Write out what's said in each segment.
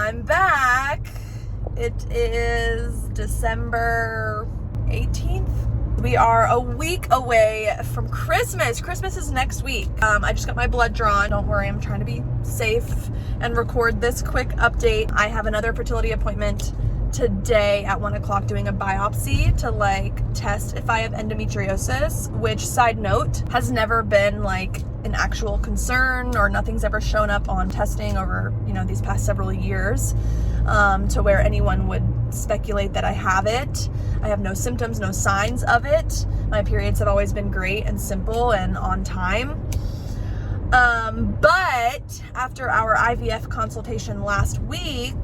I'm back. It is December 18th. We are a week away from Christmas. Christmas is next week. I just got my blood drawn. Don't worry, I'm trying to be safe and record this quick update. I have another fertility appointment today at 1 o'clock doing a biopsy to test if I have endometriosis, which, side note, has never been an actual concern, or nothing's ever shown up on testing over these past several years to where anyone would speculate that I have it. I have no symptoms, no signs of it. My periods have always been great and simple and on time. But after our IVF consultation last week,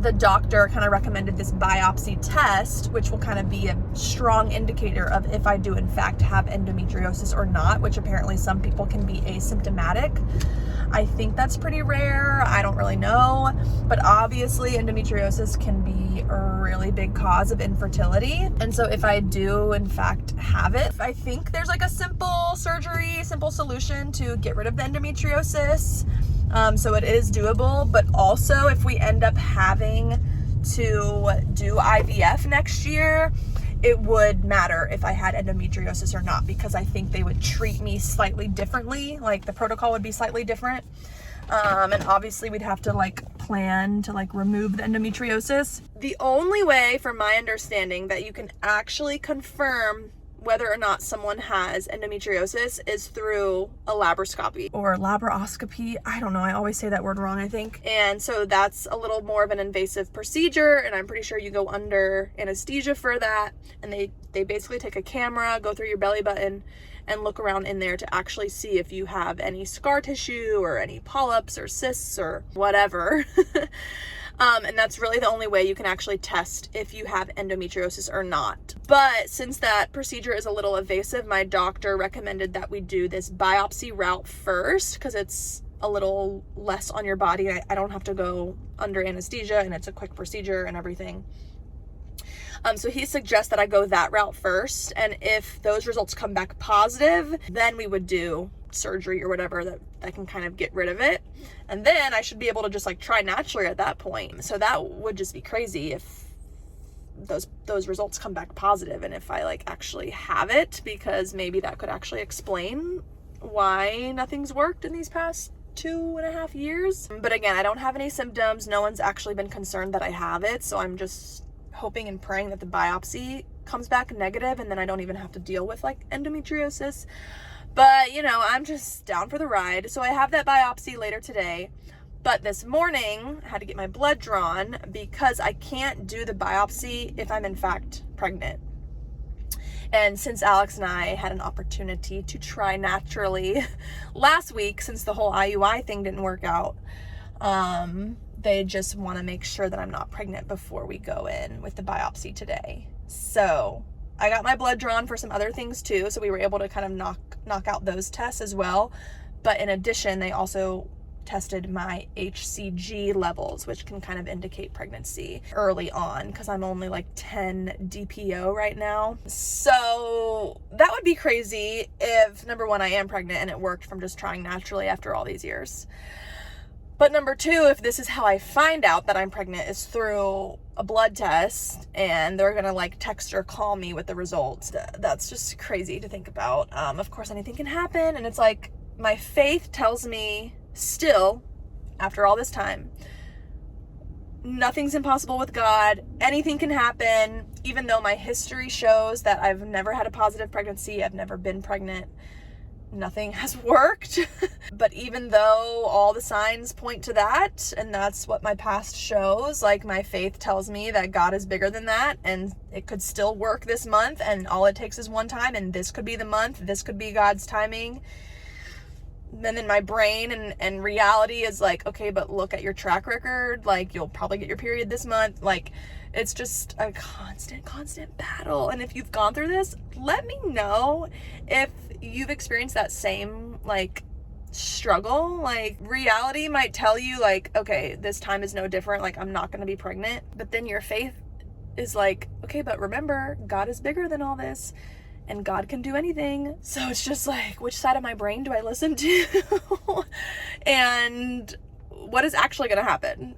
the doctor kind of recommended this biopsy test, which will kind of be a strong indicator of if I do in fact have endometriosis or not, which apparently some people can be asymptomatic. I think that's pretty rare. I don't really know, but obviously endometriosis can be a really big cause of infertility. And so if I do in fact have it, I think there's a simple surgery, simple solution to get rid of the endometriosis. So it is doable, but also if we end up having to do IVF next year, it would matter if I had endometriosis or not, because I think they would treat me slightly differently. The protocol would be slightly different. And obviously we'd have to plan to remove the endometriosis. The only way, from my understanding, that you can actually confirm whether or not someone has endometriosis is through a laparoscopy or laparoscopy. I don't know. I always say that word wrong, I think. And so that's a little more of an invasive procedure, and I'm pretty sure you go under anesthesia for that. And they basically take a camera, go through your belly button, and look around in there to actually see if you have any scar tissue or any polyps or cysts or whatever. And that's really the only way you can actually test if you have endometriosis or not. But since that procedure is a little invasive, my doctor recommended that we do this biopsy route first, because it's a little less on your body. I don't have to go under anesthesia, and it's a quick procedure and everything. So he suggests that I go that route first, and if those results come back positive, then we would do surgery or whatever that can kind of get rid of it, and then I should be able to just try naturally at that point. So that would just be crazy if those results come back positive, and if I actually have it, because maybe that could actually explain why nothing's worked in these past 2.5 years. But again, I don't have any symptoms. No one's actually been concerned that I have it, so I'm just hoping and praying that the biopsy comes back negative, and then I don't even have to deal with endometriosis. But I'm just down for the ride. So I have that biopsy later today, but this morning I had to get my blood drawn because I can't do the biopsy if I'm in fact pregnant. And since Alex and I had an opportunity to try naturally last week, since the whole IUI thing didn't work out, they just want to make sure that I'm not pregnant before we go in with the biopsy today. So I got my blood drawn for some other things too, so we were able to kind of knock out those tests as well. But in addition, they also tested my HCG levels, which can kind of indicate pregnancy early on, because I'm only 10 DPO right now. So that would be crazy if, number one, I am pregnant and it worked from just trying naturally after all these years. But number two, if this is how I find out that I'm pregnant, is through a blood test, and they're gonna text or call me with the results, that's just crazy to think about. Of course, anything can happen, and it's my faith tells me still, after all this time, nothing's impossible with God. Anything can happen, even though my history shows that I've never had a positive pregnancy, I've never been pregnant. Nothing has worked. But even though all the signs point to that, and that's what my past shows, my faith tells me that God is bigger than that, and it could still work this month, and all it takes is one time, and this could be the month, this could be God's timing. And then my brain and reality is okay, but look at your track record, you'll probably get your period this month. It's just a constant battle. And if you've gone through this, let me know if you've experienced that same struggle. Reality might tell you okay, this time is no different, I'm not going to be pregnant, but then your faith is okay, but remember, God is bigger than all this, and God can do anything. So it's just which side of my brain do I listen to? And what is actually going to happen?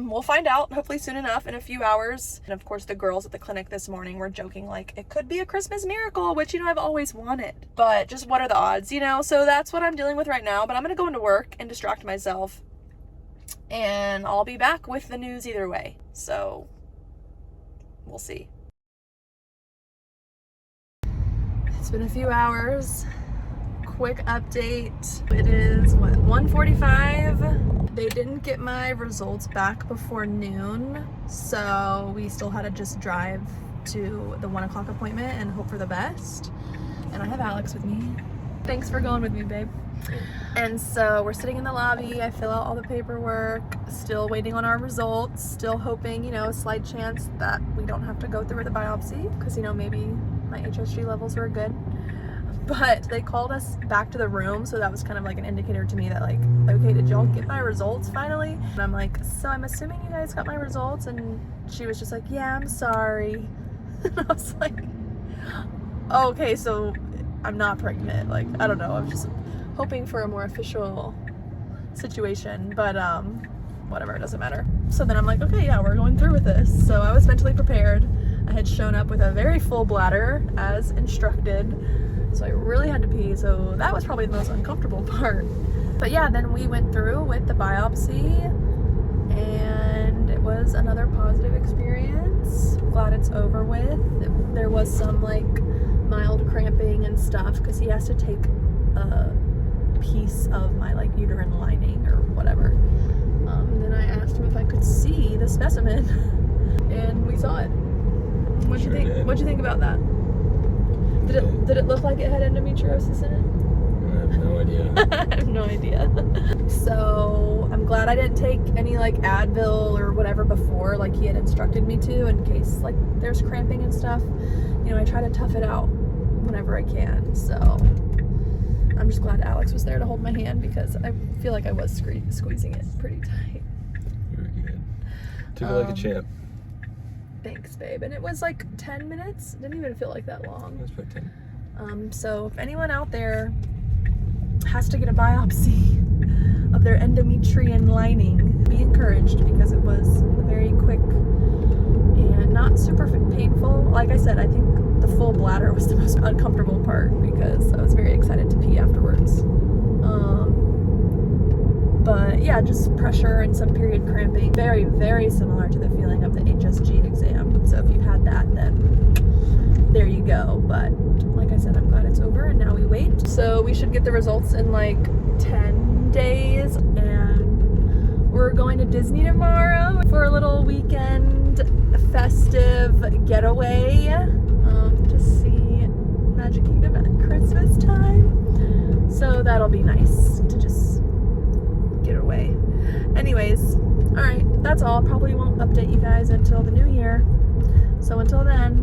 We'll find out hopefully soon enough, in a few hours. And of course the girls at the clinic this morning were joking like it could be a Christmas miracle, which, you know, I've always wanted, but just what are the odds, you know? So that's what I'm dealing with right now, but I'm going to go into work and distract myself, and I'll be back with the news either way. So we'll see. It's been a few hours. Quick update. It is what, 1:45. They didn't get my results back before noon, so we still had to just drive to the 1 o'clock appointment and hope for the best. And I have Alex with me. Thanks for going with me, babe. And so we're sitting in the lobby. I fill out all the paperwork, still waiting on our results, still hoping, you know, a slight chance that we don't have to go through with a biopsy, because, you know, maybe my HSG levels were good. But they called us back to the room, so that was kind of like an indicator to me that like, okay, did y'all get my results finally? And I'm like, so I'm assuming you guys got my results? And she was just like, yeah, I'm sorry. And I was like, oh, okay, so I'm not pregnant. Like, I don't know, I'm just hoping for a more official situation, but whatever, it doesn't matter. So then I'm like, okay, yeah, we're going through with this. So I was mentally prepared. I had shown up with a very full bladder as instructed, so I really had to pee, so that was probably the most uncomfortable part. But yeah, then we went through with the biopsy, and it was another positive experience. Glad it's over with. There was some like mild cramping and stuff, because he has to take a piece of my like uterine lining or whatever. And then I asked him if I could see the specimen, and we saw it. What'd you think? What'd you think about that? Did it look like it had endometriosis in it? I have no idea. I have no idea. So I'm glad I didn't take any like Advil or whatever before, like he had instructed me to, in case like there's cramping and stuff. You know, I try to tough it out whenever I can. So I'm just glad Alex was there to hold my hand, because I feel like I was squeezing it pretty tight. Very good. Took it like a champ. Thanks, babe. And it was like 10 minutes. Didn't even feel like that long. It was about 10. So if anyone out there has to get a biopsy of their endometrium lining, be encouraged, because it was very quick and not super painful. Like I said, I think the full bladder was the most uncomfortable part, because I was very excited to pee afterwards. But yeah, just pressure and some period cramping. Very, very similar to the feeling of the HSG exam. So if you had that, then there you go. But like I said, I'm glad it's over, and now we wait. So we should get the results in like 10 days. And we're going to Disney tomorrow for a little weekend festive getaway to see Magic Kingdom at Christmas time. So that'll be nice to just get away. Anyways, all right, that's all. Probably won't update you guys until the new year. So until then,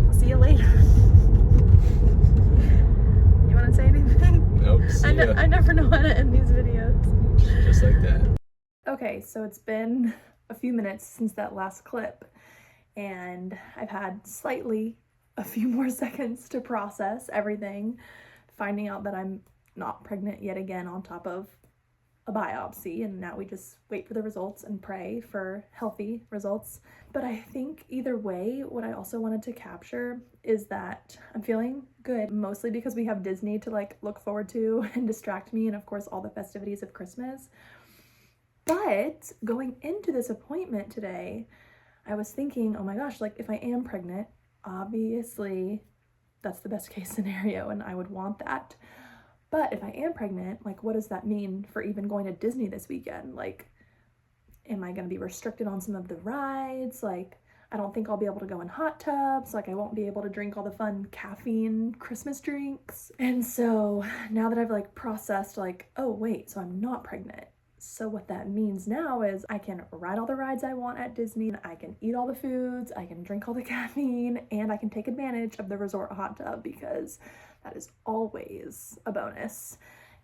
I'll see you later. You want to say anything? Nope. See ya. I never know how to end these videos. Just like that. Okay, so it's been a few minutes since that last clip, and I've had slightly a few more seconds to process everything, finding out that I'm not pregnant yet again on top of a biopsy, and now we just wait for the results and pray for healthy results. But I think either way, what I also wanted to capture is that I'm feeling good, mostly because we have Disney to like look forward to and distract me, and of course all the festivities of Christmas. But going into this appointment today, I was thinking, oh my gosh, like if I am pregnant, obviously that's the best case scenario and I would want that. But if I am pregnant, like what does that mean for even going to Disney this weekend? Like, am I going to be restricted on some of the rides? Like, I don't think I'll be able to go in hot tubs. Like, I won't be able to drink all the fun caffeine Christmas drinks. And so now that I've like processed like, oh wait, so I'm not pregnant. So what that means now is I can ride all the rides I want at Disney, I can eat all the foods, I can drink all the caffeine, and I can take advantage of the resort hot tub, because that is always a bonus.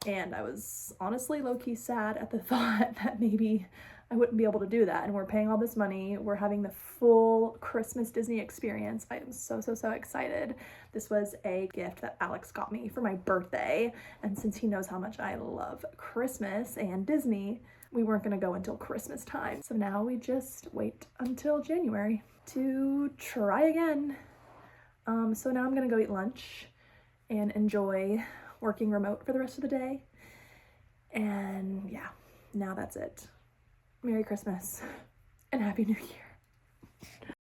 And I was honestly low-key sad at the thought that maybe I wouldn't be able to do that. And we're paying all this money. We're having the full Christmas Disney experience. I am so, so, so excited. This was a gift that Alex got me for my birthday. And since he knows how much I love Christmas and Disney, we weren't gonna go until Christmas time. So now we just wait until January to try again. So now I'm gonna go eat lunch and enjoy working remote for the rest of the day. And yeah, now that's it. Merry Christmas and Happy New Year.